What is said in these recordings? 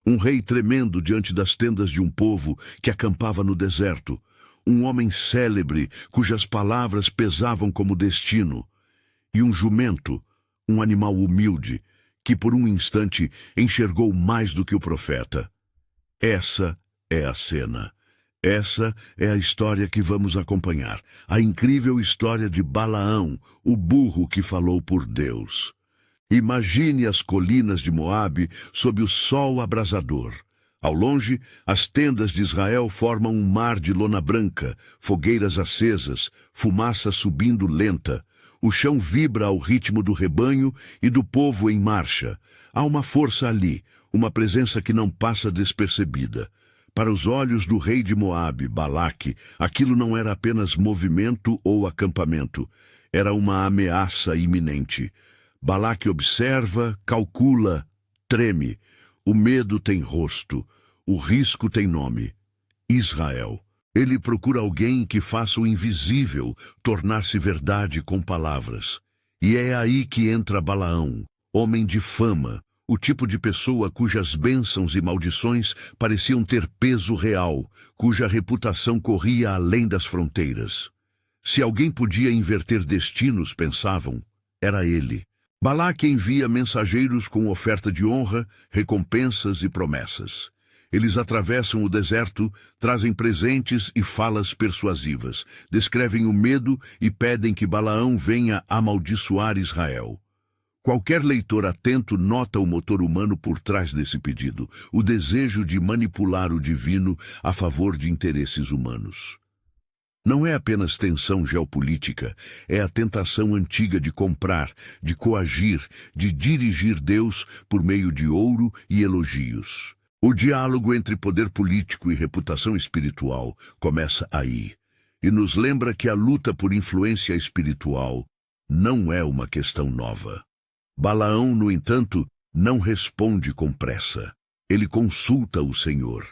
Um rei tremendo diante das tendas de um povo que acampava no deserto. Um homem célebre, cujas palavras pesavam como destino. E um jumento, um animal humilde, que por um instante enxergou mais do que o profeta. Essa é a cena. Essa é a história que vamos acompanhar. A incrível história de Balaão, o burro que falou por Deus. Imagine as colinas de Moabe sob o sol abrasador. Ao longe, as tendas de Israel formam um mar de lona branca, fogueiras acesas, fumaça subindo lenta. O chão vibra ao ritmo do rebanho e do povo em marcha. Há uma força ali, uma presença que não passa despercebida. Para os olhos do rei de Moabe, Balaque, aquilo não era apenas movimento ou acampamento. Era uma ameaça iminente. Balaque observa, calcula, treme. O medo tem rosto, o risco tem nome. Israel. Ele procura alguém que faça o invisível tornar-se verdade com palavras. E é aí que entra Balaão, homem de fama, o tipo de pessoa cujas bênçãos e maldições pareciam ter peso real, cuja reputação corria além das fronteiras. Se alguém podia inverter destinos, pensavam, era ele. Balaque envia mensageiros com oferta de honra, recompensas e promessas. Eles atravessam o deserto, trazem presentes e falas persuasivas, descrevem o medo e pedem que Balaão venha amaldiçoar Israel. Qualquer leitor atento nota o motor humano por trás desse pedido, o desejo de manipular o divino a favor de interesses humanos. Não é apenas tensão geopolítica, é a tentação antiga de comprar, de coagir, de dirigir Deus por meio de ouro e elogios. O diálogo entre poder político e reputação espiritual começa aí, e nos lembra que a luta por influência espiritual não é uma questão nova. Balaão, no entanto, não responde com pressa. Ele consulta o Senhor.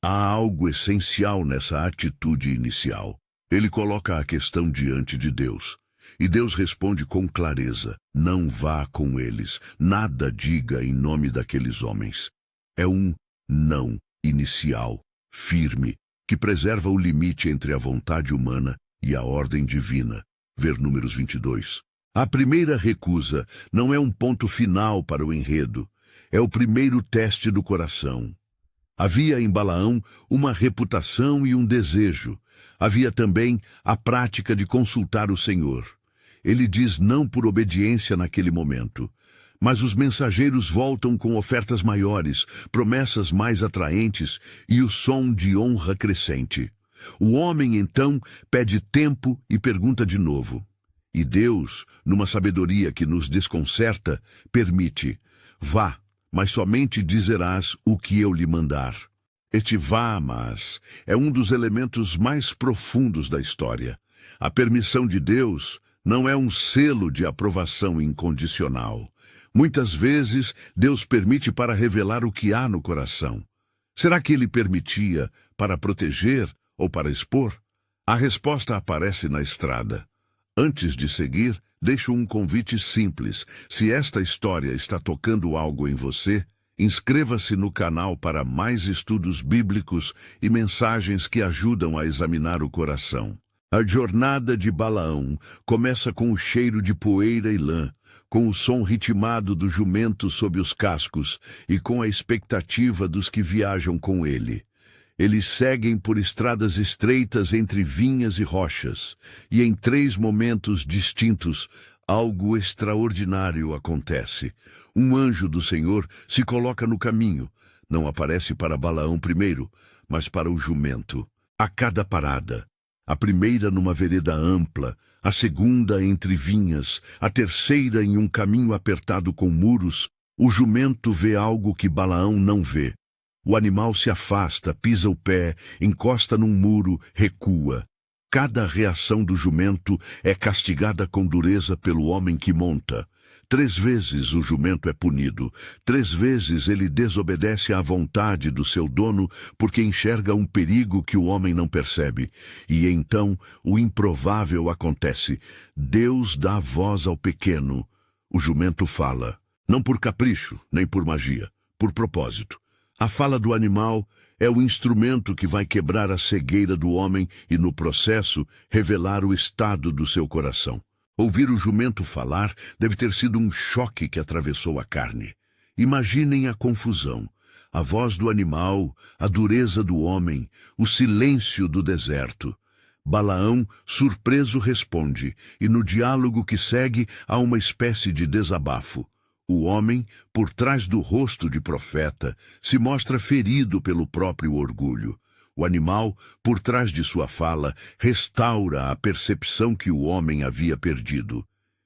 Há algo essencial nessa atitude inicial. Ele coloca a questão diante de Deus. E Deus responde com clareza: não vá com eles, nada diga em nome daqueles homens. É um não inicial, firme, que preserva o limite entre a vontade humana e a ordem divina. Ver Números 22. A primeira recusa não é um ponto final para o enredo, é o primeiro teste do coração. Havia em Balaão uma reputação e um desejo. Havia também a prática de consultar o Senhor. Ele diz não por obediência naquele momento. Mas os mensageiros voltam com ofertas maiores, promessas mais atraentes e o som de honra crescente. O homem, então, pede tempo e pergunta de novo. E Deus, numa sabedoria que nos desconcerta, permite: vá, mas somente dizerás o que eu lhe mandar. Este vá, mas é um dos elementos mais profundos da história. A permissão de Deus não é um selo de aprovação incondicional. Muitas vezes, Deus permite para revelar o que há no coração. Será que ele permitia para proteger ou para expor? A resposta aparece na estrada. Antes de seguir, deixo um convite simples. Se esta história está tocando algo em você, inscreva-se no canal para mais estudos bíblicos e mensagens que ajudam a examinar o coração. A jornada de Balaão começa com o cheiro de poeira e lã, com o som ritmado do jumento sob os cascos e com a expectativa dos que viajam com ele. Eles seguem por estradas estreitas entre vinhas e rochas, e em 3 momentos distintos, algo extraordinário acontece. Um anjo do Senhor se coloca no caminho. Não aparece para Balaão primeiro, mas para o jumento. A cada parada, a primeira numa vereda ampla, a segunda entre vinhas, a terceira em um caminho apertado com muros, o jumento vê algo que Balaão não vê. O animal se afasta, pisa o pé, encosta num muro, recua. Cada reação do jumento é castigada com dureza pelo homem que monta. 3 vezes o jumento é punido. 3 vezes ele desobedece à vontade do seu dono porque enxerga um perigo que o homem não percebe. E então o improvável acontece. Deus dá voz ao pequeno. O jumento fala, não por capricho, nem por magia, por propósito. A fala do animal é o instrumento que vai quebrar a cegueira do homem e, no processo, revelar o estado do seu coração. Ouvir o jumento falar deve ter sido um choque que atravessou a carne. Imaginem a confusão, a voz do animal, a dureza do homem, o silêncio do deserto. Balaão, surpreso, responde, e no diálogo que segue há uma espécie de desabafo. O homem, por trás do rosto de profeta, se mostra ferido pelo próprio orgulho. O animal, por trás de sua fala, restaura a percepção que o homem havia perdido.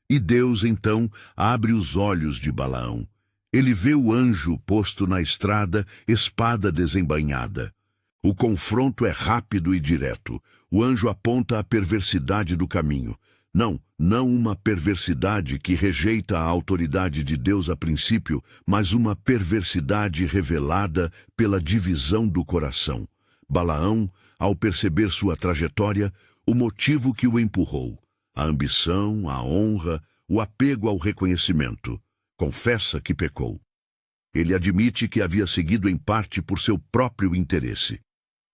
E Deus, então, abre os olhos de Balaão. Ele vê o anjo posto na estrada, espada desembainhada. O confronto é rápido e direto. O anjo aponta a perversidade do caminho. Não uma perversidade que rejeita a autoridade de Deus a princípio, mas uma perversidade revelada pela divisão do coração. Balaão, ao perceber sua trajetória, o motivo que o empurrou, a ambição, a honra, o apego ao reconhecimento, confessa que pecou. Ele admite que havia seguido em parte por seu próprio interesse.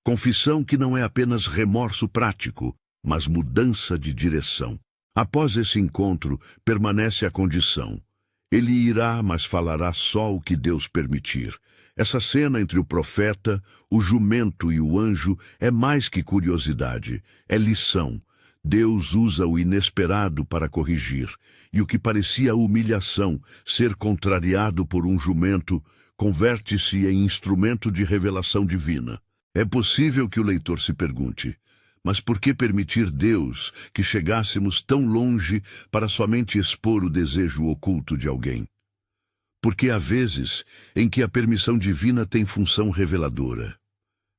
Confissão que não é apenas remorso prático, mas mudança de direção. Após esse encontro, permanece a condição. Ele irá, mas falará só o que Deus permitir. Essa cena entre o profeta, o jumento e o anjo é mais que curiosidade, é lição. Deus usa o inesperado para corrigir, e o que parecia humilhação, ser contrariado por um jumento, converte-se em instrumento de revelação divina. É possível que o leitor se pergunte: mas por que permitir Deus que chegássemos tão longe para somente expor o desejo oculto de alguém? Porque há vezes em que a permissão divina tem função reveladora.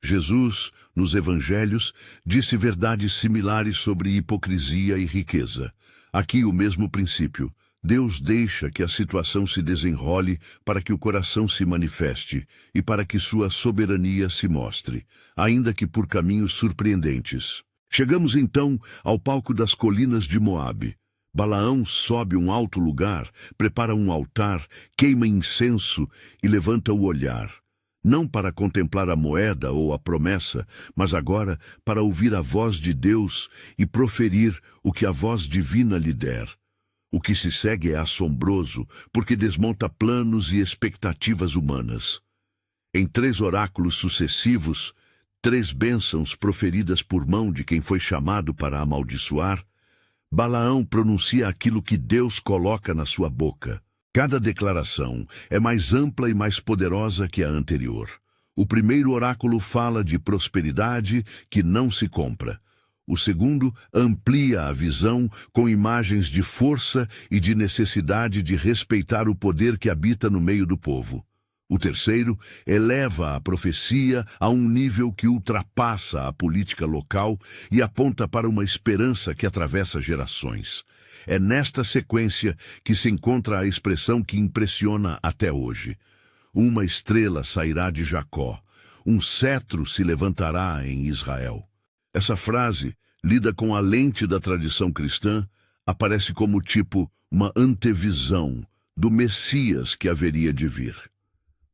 Jesus, nos evangelhos, disse verdades similares sobre hipocrisia e riqueza. Aqui o mesmo princípio. Deus deixa que a situação se desenrole para que o coração se manifeste e para que sua soberania se mostre, ainda que por caminhos surpreendentes. Chegamos então ao palco das colinas de Moabe. Balaão sobe um alto lugar, prepara um altar, queima incenso e levanta o olhar. Não para contemplar a moeda ou a promessa, mas agora para ouvir a voz de Deus e proferir o que a voz divina lhe der. O que se segue é assombroso, porque desmonta planos e expectativas humanas. Em 3 oráculos sucessivos, 3 bênçãos proferidas por mão de quem foi chamado para amaldiçoar, Balaão pronuncia aquilo que Deus coloca na sua boca. Cada declaração é mais ampla e mais poderosa que a anterior. O primeiro oráculo fala de prosperidade que não se compra. O segundo amplia a visão com imagens de força e de necessidade de respeitar o poder que habita no meio do povo. O terceiro eleva a profecia a um nível que ultrapassa a política local e aponta para uma esperança que atravessa gerações. É nesta sequência que se encontra a expressão que impressiona até hoje. Uma estrela sairá de Jacó, um cetro se levantará em Israel. Essa frase, lida com a lente da tradição cristã, aparece como uma antevisão do Messias que haveria de vir.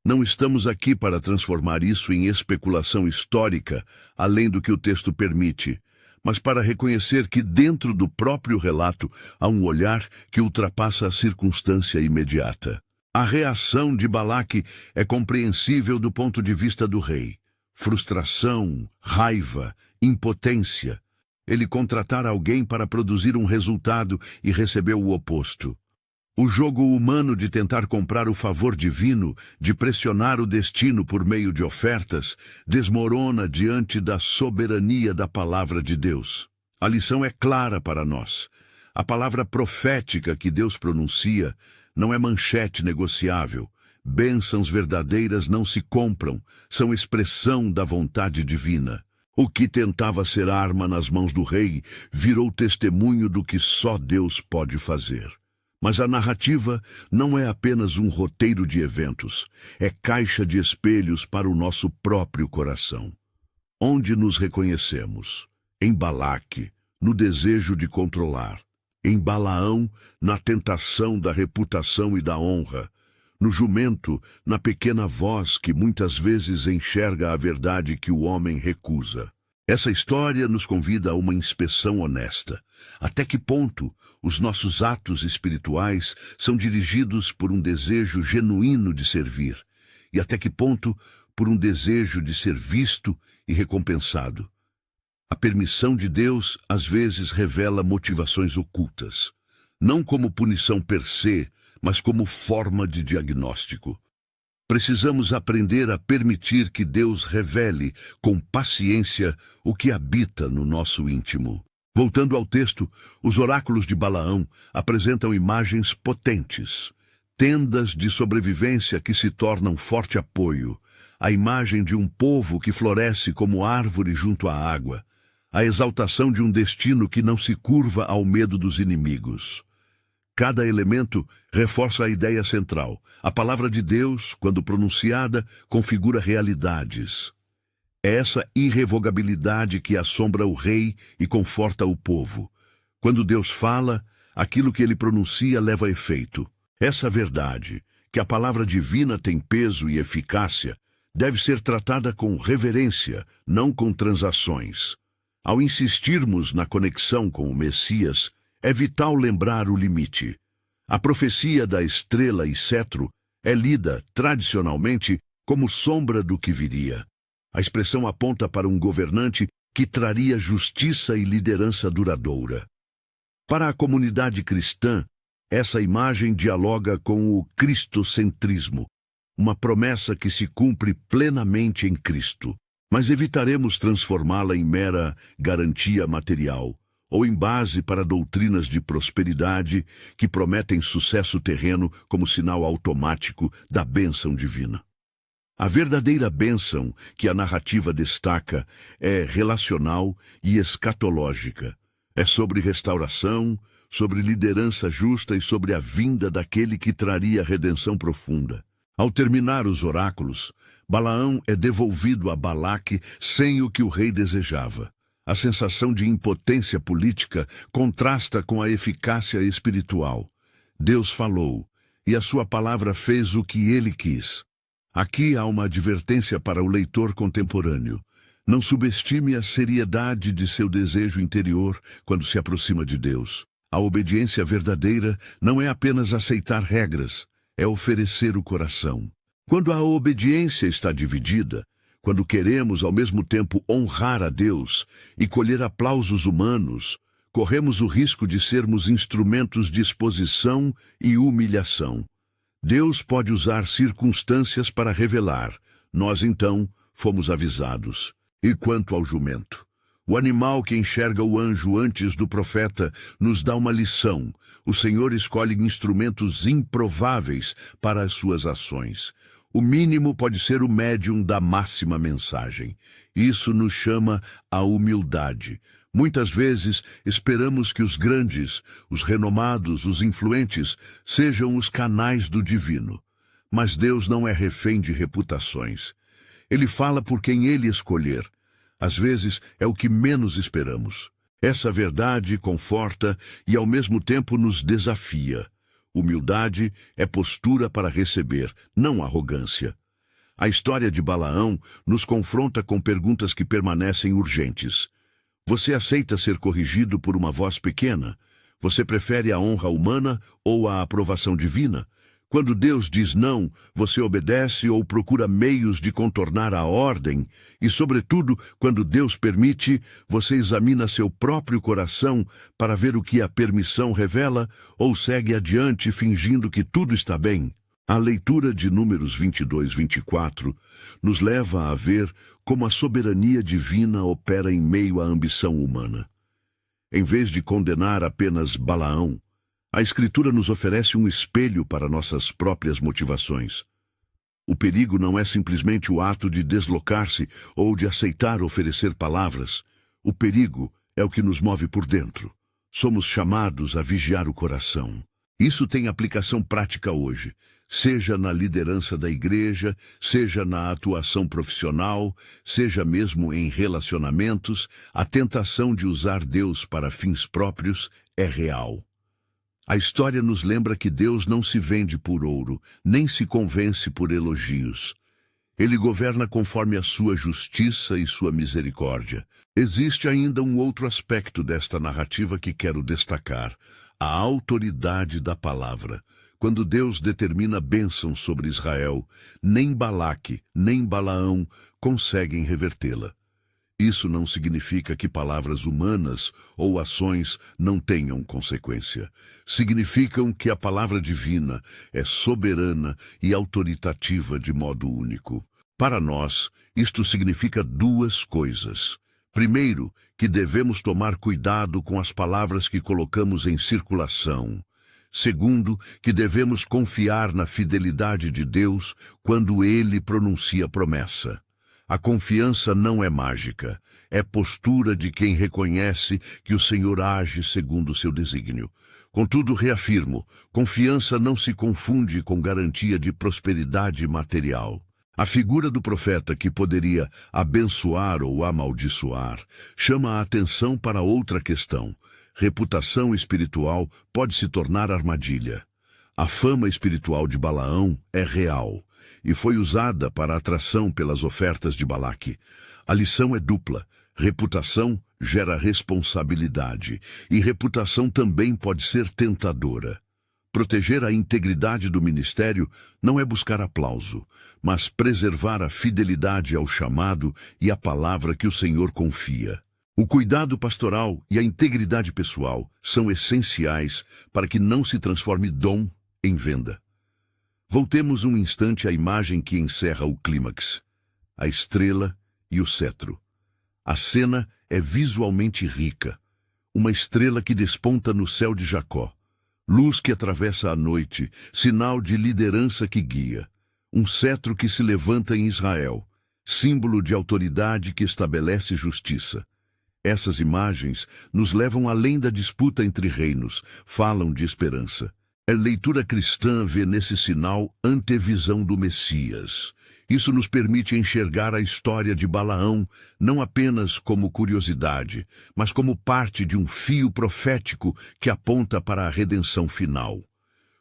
Não estamos aqui para transformar isso em especulação histórica, além do que o texto permite, mas para reconhecer que dentro do próprio relato há um olhar que ultrapassa a circunstância imediata. A reação de Balaque é compreensível do ponto de vista do rei. Frustração, raiva, impotência. Ele contratar alguém para produzir um resultado e recebeu o oposto. O jogo humano de tentar comprar o favor divino, de pressionar o destino por meio de ofertas, desmorona diante da soberania da palavra de Deus. A lição é clara para nós. A palavra profética que Deus pronuncia não é manchete negociável. Bênçãos verdadeiras não se compram, são expressão da vontade divina. O que tentava ser arma nas mãos do rei virou testemunho do que só Deus pode fazer. Mas a narrativa não é apenas um roteiro de eventos, é caixa de espelhos para o nosso próprio coração. Onde nos reconhecemos? Em Balaque, no desejo de controlar. Em Balaão, na tentação da reputação e da honra. no jumento, na pequena voz que muitas vezes enxerga a verdade que o homem recusa. Essa história nos convida a uma inspeção honesta. Até que ponto os nossos atos espirituais são dirigidos por um desejo genuíno de servir? E até que ponto por um desejo de ser visto e recompensado? A permissão de Deus às vezes revela motivações ocultas, não como punição per se, mas como forma de diagnóstico. Precisamos aprender a permitir que Deus revele com paciência o que habita no nosso íntimo. Voltando ao texto, os oráculos de Balaão apresentam imagens potentes, tendas de sobrevivência que se tornam forte apoio, a imagem de um povo que floresce como árvore junto à água, a exaltação de um destino que não se curva ao medo dos inimigos. Cada elemento reforça a ideia central. A palavra de Deus, quando pronunciada, configura realidades. É essa irrevogabilidade que assombra o rei e conforta o povo. Quando Deus fala, aquilo que ele pronuncia leva efeito. Essa verdade, que a palavra divina tem peso e eficácia, deve ser tratada com reverência, não com transações. Ao insistirmos na conexão com o Messias, é vital lembrar o limite. A profecia da estrela e cetro é lida, tradicionalmente, como sombra do que viria. A expressão aponta para um governante que traria justiça e liderança duradoura. Para a comunidade cristã, essa imagem dialoga com o cristocentrismo, uma promessa que se cumpre plenamente em Cristo. Mas evitaremos transformá-la em mera garantia material, ou em base para doutrinas de prosperidade que prometem sucesso terreno como sinal automático da bênção divina. A verdadeira bênção que a narrativa destaca é relacional e escatológica. É sobre restauração, sobre liderança justa e sobre a vinda daquele que traria redenção profunda. Ao terminar os oráculos, Balaão é devolvido a Balaque sem o que o rei desejava. A sensação de impotência política contrasta com a eficácia espiritual. Deus falou, e a sua palavra fez o que ele quis. Aqui há uma advertência para o leitor contemporâneo. Não subestime a seriedade de seu desejo interior quando se aproxima de Deus. A obediência verdadeira não é apenas aceitar regras, é oferecer o coração. Quando a obediência está dividida, quando queremos ao mesmo tempo honrar a Deus e colher aplausos humanos, corremos o risco de sermos instrumentos de exposição e humilhação. Deus pode usar circunstâncias para revelar. Nós, então, fomos avisados. E quanto ao jumento? O animal que enxerga o anjo antes do profeta nos dá uma lição. O Senhor escolhe instrumentos improváveis para as suas ações. O mínimo pode ser o médium da máxima mensagem. Isso nos chama à humildade. Muitas vezes esperamos que os grandes, os renomados, os influentes sejam os canais do divino. Mas Deus não é refém de reputações. Ele fala por quem ele escolher. Às vezes é o que menos esperamos. Essa verdade conforta e ao mesmo tempo nos desafia. Humildade é postura para receber, não arrogância. A história de Balaão nos confronta com perguntas que permanecem urgentes. Você aceita ser corrigido por uma voz pequena? Você prefere a honra humana ou a aprovação divina? Quando Deus diz não, você obedece ou procura meios de contornar a ordem? E, sobretudo, quando Deus permite, você examina seu próprio coração para ver o que a permissão revela ou segue adiante fingindo que tudo está bem? A leitura de Números 22, 24 nos leva a ver como a soberania divina opera em meio à ambição humana. Em vez de condenar apenas Balaão, a Escritura nos oferece um espelho para nossas próprias motivações. O perigo não é simplesmente o ato de deslocar-se ou de aceitar oferecer palavras. O perigo é o que nos move por dentro. Somos chamados a vigiar o coração. Isso tem aplicação prática hoje, seja na liderança da igreja, seja na atuação profissional, seja mesmo em relacionamentos. A tentação de usar Deus para fins próprios é real. A história nos lembra que Deus não se vende por ouro, nem se convence por elogios. Ele governa conforme a sua justiça e sua misericórdia. Existe ainda um outro aspecto desta narrativa que quero destacar: a autoridade da palavra. Quando Deus determina bênção sobre Israel, nem Balaque, nem Balaão conseguem revertê-la. Isso não significa que palavras humanas ou ações não tenham consequência. Significam que a palavra divina é soberana e autoritativa de modo único. Para nós, isto significa duas coisas. Primeiro, que devemos tomar cuidado com as palavras que colocamos em circulação. Segundo, que devemos confiar na fidelidade de Deus quando Ele pronuncia promessa. A confiança não é mágica, é postura de quem reconhece que o Senhor age segundo o seu desígnio. Contudo, reafirmo, confiança não se confunde com garantia de prosperidade material. A figura do profeta que poderia abençoar ou amaldiçoar chama a atenção para outra questão. Reputação espiritual pode se tornar armadilha. A fama espiritual de Balaão é real e foi usada para atração pelas ofertas de Balaque. A lição é dupla. Reputação gera responsabilidade e reputação também pode ser tentadora. Proteger a integridade do ministério não é buscar aplauso, mas preservar a fidelidade ao chamado e à palavra que o Senhor confia. O cuidado pastoral e a integridade pessoal são essenciais para que não se transforme dom em venda. Voltemos um instante à imagem que encerra o clímax: a estrela e o cetro. A cena é visualmente rica. Uma estrela que desponta no céu de Jacó. Luz que atravessa a noite, sinal de liderança que guia. Um cetro que se levanta em Israel, símbolo de autoridade que estabelece justiça. Essas imagens nos levam além da disputa entre reinos, falam de esperança. A leitura cristã vê nesse sinal antevisão do Messias. Isso nos permite enxergar a história de Balaão não apenas como curiosidade, mas como parte de um fio profético que aponta para a redenção final.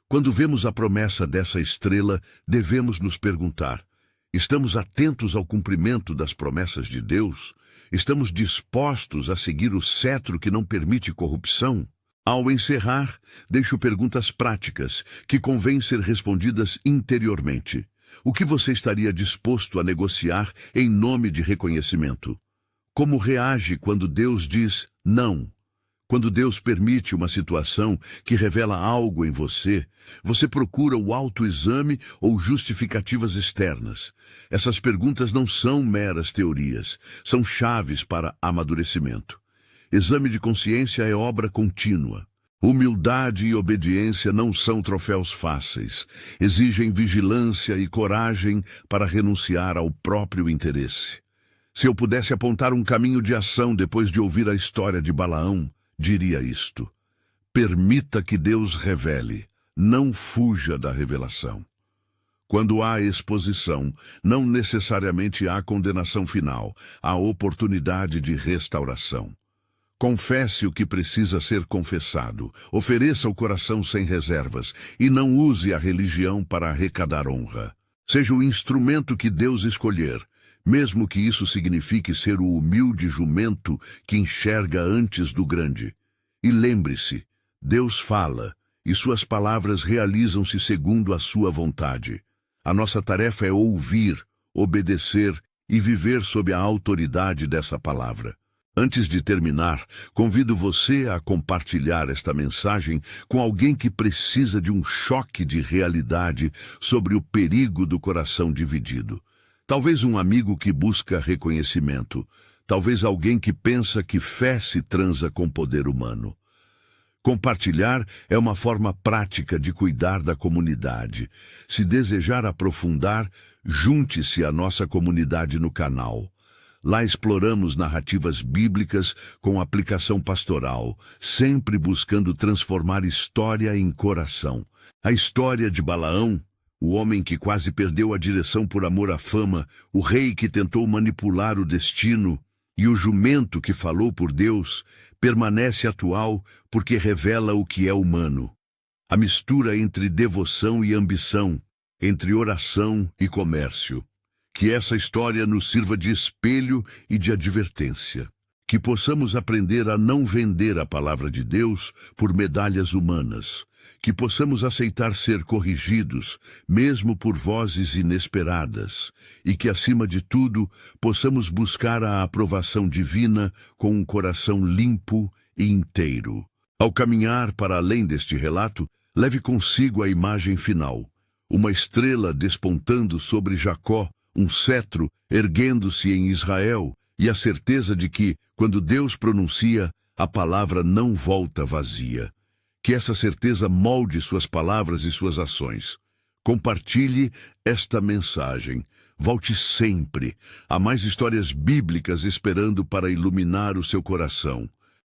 Quando vemos a promessa dessa estrela, devemos nos perguntar: estamos atentos ao cumprimento das promessas de Deus? Estamos dispostos a seguir o cetro que não permite corrupção? Ao encerrar, deixo perguntas práticas que convém ser respondidas interiormente. O que você estaria disposto a negociar em nome de reconhecimento? Como reage quando Deus diz não? Quando Deus permite uma situação que revela algo em você, você procura o autoexame ou justificativas externas? Essas perguntas não são meras teorias, são chaves para amadurecimento. Exame de consciência é obra contínua. Humildade e obediência não são troféus fáceis. Exigem vigilância e coragem para renunciar ao próprio interesse. Se eu pudesse apontar um caminho de ação depois de ouvir a história de Balaão, diria isto: permita que Deus revele, não fuja da revelação. Quando há exposição, não necessariamente há condenação final, há oportunidade de restauração. Confesse o que precisa ser confessado, ofereça o coração sem reservas e não use a religião para arrecadar honra. Seja o instrumento que Deus escolher, mesmo que isso signifique ser o humilde jumento que enxerga antes do grande. E lembre-se, Deus fala, e suas palavras realizam-se segundo a sua vontade. A nossa tarefa é ouvir, obedecer e viver sob a autoridade dessa palavra. Antes de terminar, convido você a compartilhar esta mensagem com alguém que precisa de um choque de realidade sobre o perigo do coração dividido. Talvez um amigo que busca reconhecimento, talvez alguém que pensa que fé se transa com poder humano. Compartilhar é uma forma prática de cuidar da comunidade. Se desejar aprofundar, junte-se à nossa comunidade no canal. Lá exploramos narrativas bíblicas com aplicação pastoral, sempre buscando transformar história em coração. A história de Balaão, o homem que quase perdeu a direção por amor à fama, o rei que tentou manipular o destino e o jumento que falou por Deus, permanece atual porque revela o que é humano. a mistura entre devoção e ambição, entre oração e comércio. Que essa história nos sirva de espelho e de advertência. Que possamos aprender a não vender a palavra de Deus por medalhas humanas. Que possamos aceitar ser corrigidos, mesmo por vozes inesperadas. E que, acima de tudo, possamos buscar a aprovação divina com um coração limpo e inteiro. Ao caminhar para além deste relato, leve consigo a imagem final. Uma estrela despontando sobre Jacó, um cetro erguendo-se em Israel, e a certeza de que, quando Deus pronuncia, a palavra não volta vazia. Que essa certeza molde suas palavras e suas ações. Compartilhe esta mensagem. Volte sempre. Há mais histórias bíblicas esperando para iluminar o seu coração.